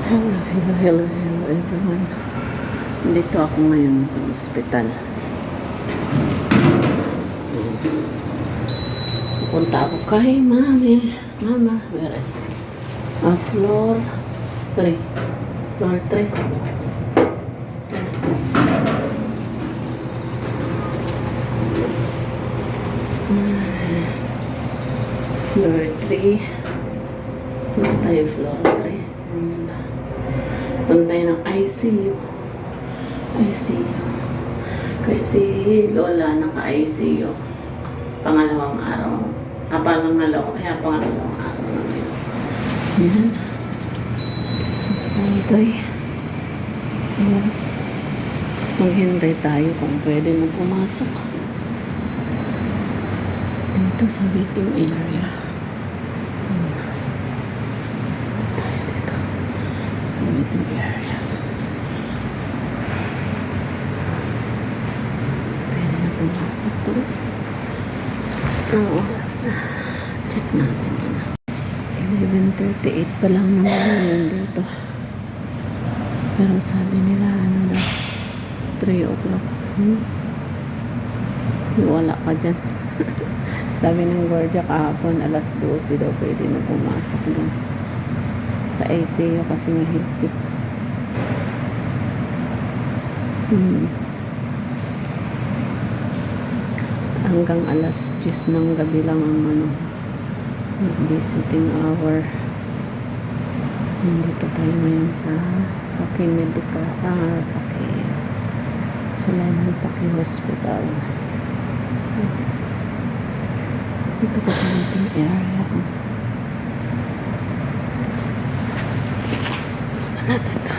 Hello, hello, hello, hello everyone. Dito ako ngayon sa ospital. Pupunta ako kay mami. Mama, where is it? Floor 3. Floor 3. Floor 3. Ano tayo floor 3? Puntay ng ICU. Kasi Lola naka-ICU. Pangalawang araw. Pangalawang araw na ngayon. Yan. Susuntay. Yan. Maghintay tayo kung pwede na pumasok. Dito sa waiting area. Sa waiting area. Pwede na pumasok to. Ang oras na. Check natin na. 11:38 pa lang naman ngayon dito. Pero sabi nila ano na 3 o'clock. Wala ka dyan. Sabi ng guardia kahapon alas 12 daw pwede na pumasok doon. Sa ICU kasi mahigpit. Hanggang alas 10 ng gabi lang ang visiting hour. Nandito tayo ngayon sa Faki Medical Sulaiman Faki Hospital. Dito ko sa waiting area. Natin to.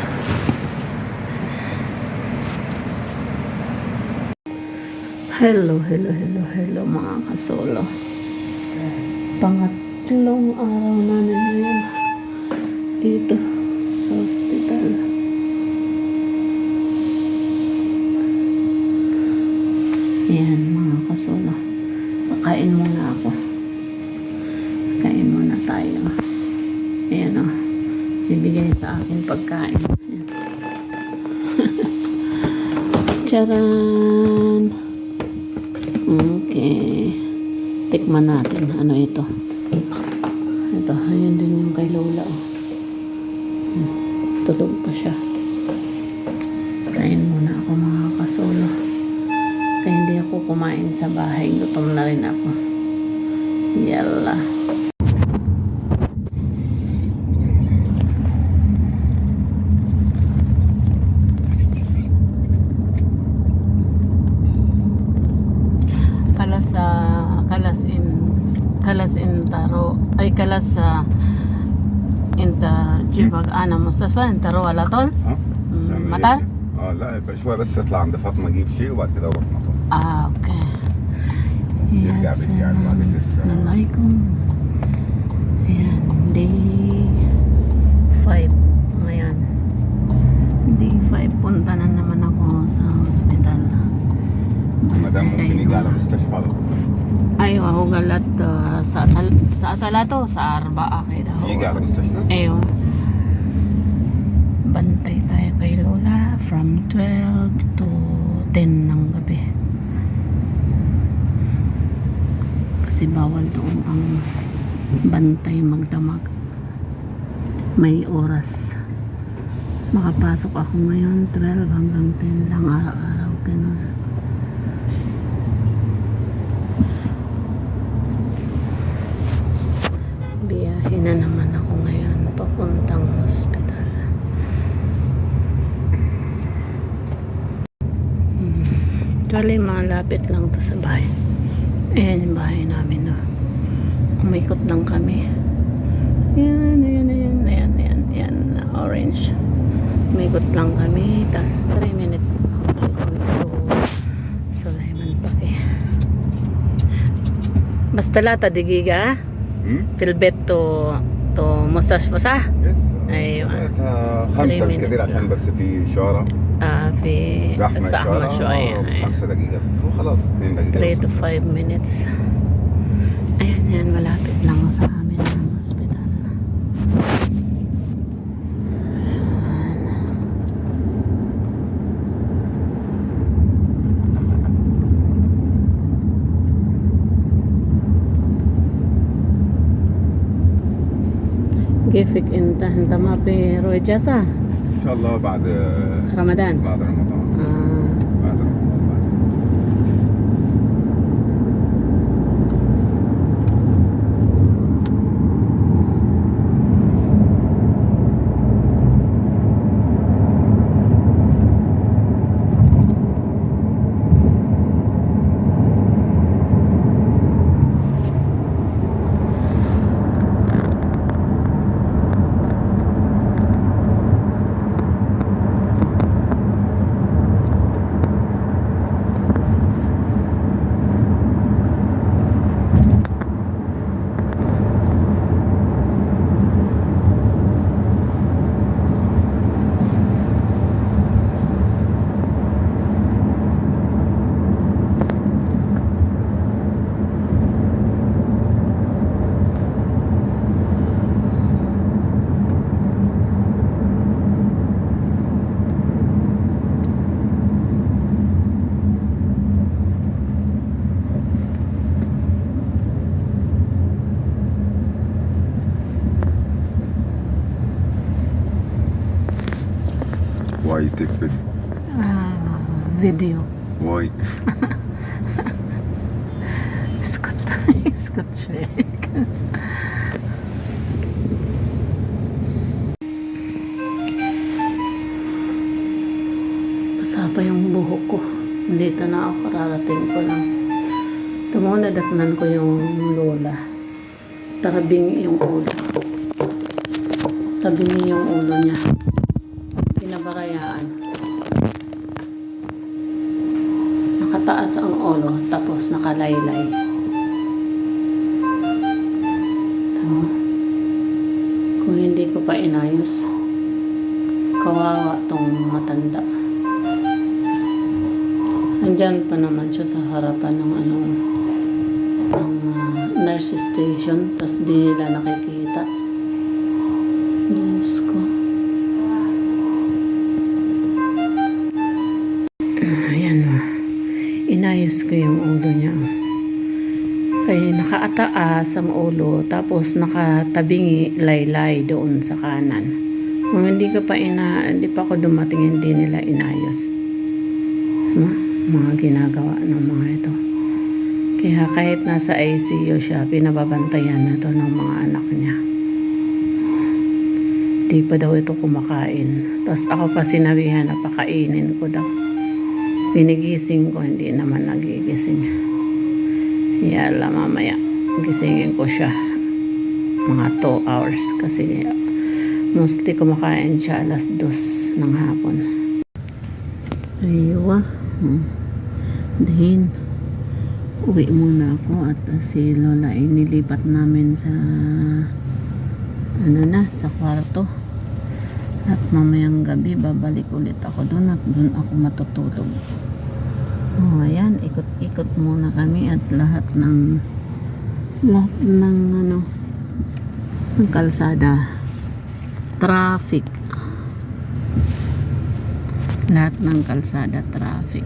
Hello mga kasolo. Pangatlong araw namin ngayon dito sa hospital. Ayan mga kasolo. Pakain muna ako. Kain muna tayo. Ayan o. Bibigay sa akin pagkain. Charan! Okay. Tikman natin. Ano ito? Ito. Ayan din yung kay Lola. Tulog pa siya. Kain muna ako mga kasolo. Kaya hindi ako kumain sa bahay. Gutom na rin ako. Yalla. Kalas انت جيبك انا مستشفى انت روح على طول مطار لا شوي بس اطلع عند فاطمه اجيب شيء وبعد كده اروح مطار اوكي يرجع بيتي يعني بعد لسه الله يكون yan day 5 ngayon day 5 punta na naman ako sa hospital. مدام ممكن يجي على مستشفى على طول ايوه هو قالت ساعة 3 وساعة 4 كده يجي على مستشفى ايوه bantay tayo kay Lola from 12 to 10 ng gabi kasi bawal doon ang bantay magdamag, may oras. Makapasok ako ngayon 12 hanggang 10 lang araw-araw ganun. Biyahe na naman ako ngayon papuntang hospital. Actually, malapit lang to sa bahay. Ayan yung bahay namin, no. Umikot lang kami. Ayan, orange. Umikot lang kami, tas 3 minutes to Sulaiman Faki. بس 3 دقيقة في البيت تو مستشفى صح؟ يس ايوه 5 بالكثير عشان بس في شارع في زحمة شوية 5 دقيقة وخلاص 2 دقيقة 3 to 5 minutes. Ayan, malapit lang sa amin ang hospital. traffic انت ما في إجازة ان شاء الله بعد رمضان رمضان. آه. بعد رمضان بعد. واي تيك فيديو. فيديو واي. اسكت اسكت شوي. Basa pa yung buhok ko. Dito na ako, kararating ko lang. Tamo na datnan ko yung lola. Tarabing yung ulo. Tabingi yung ulo niya. Pinabarayaan. Nakataas ang ulo, tapos nakalaylay. Tama. Kung hindi ko pa inayos, kawawa tong matanda. Andyan pa naman siya sa harapan ng nurse station, tapos di nila nakikita. Diyos ko. Ayan o. Inayos ko yung ulo niya. Kaya nakaataas ang ulo, tapos nakatabingi laylay doon sa kanan. Kung hindi pa ako dumating, hindi nila inayos. Mga ginagawa ng mga ito. Kaya kahit nasa ICU siya, pinababantayan na ito ng mga anak niya. Di pa daw ito kumakain. Tapos ako pa sinabihan na pakainin ko daw. Pinigising ko, hindi naman nagigising. Yala, mamaya gisingin ko siya mga 2 hours kasi mostly kumakain siya alas 2 ng hapon. Aywa. Dahin, uwi muna ako at si Lola ay nilipat namin sa sa kwarto. At mamayang gabi babalik ulit ako doon at doon ako matutulog. Ayan, ikot-ikot muna kami at lahat ng kalsada, traffic. Lahat ng kalsada, traffic.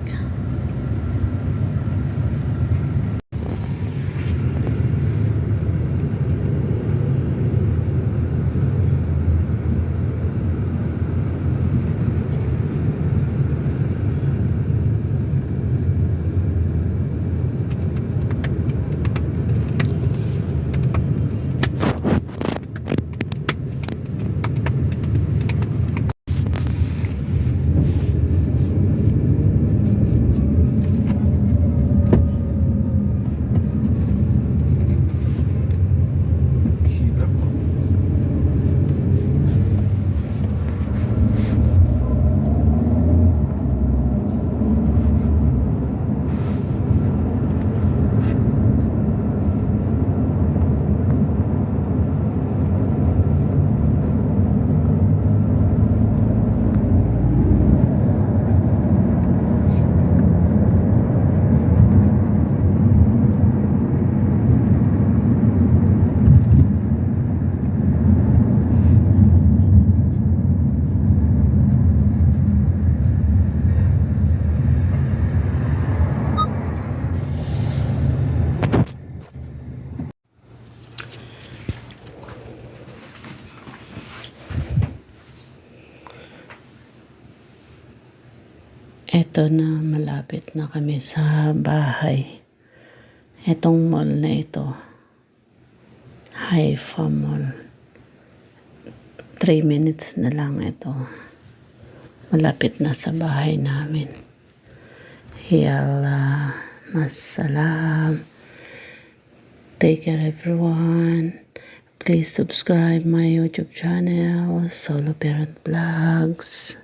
Eto na, malapit na kami sa bahay. Etong mall na ito, Haifa Mall. 3 minutes na lang ito. Malapit na sa bahay namin. Yalla, masalam. Take care everyone. Please subscribe my YouTube channel, Solo Parent Vlogs.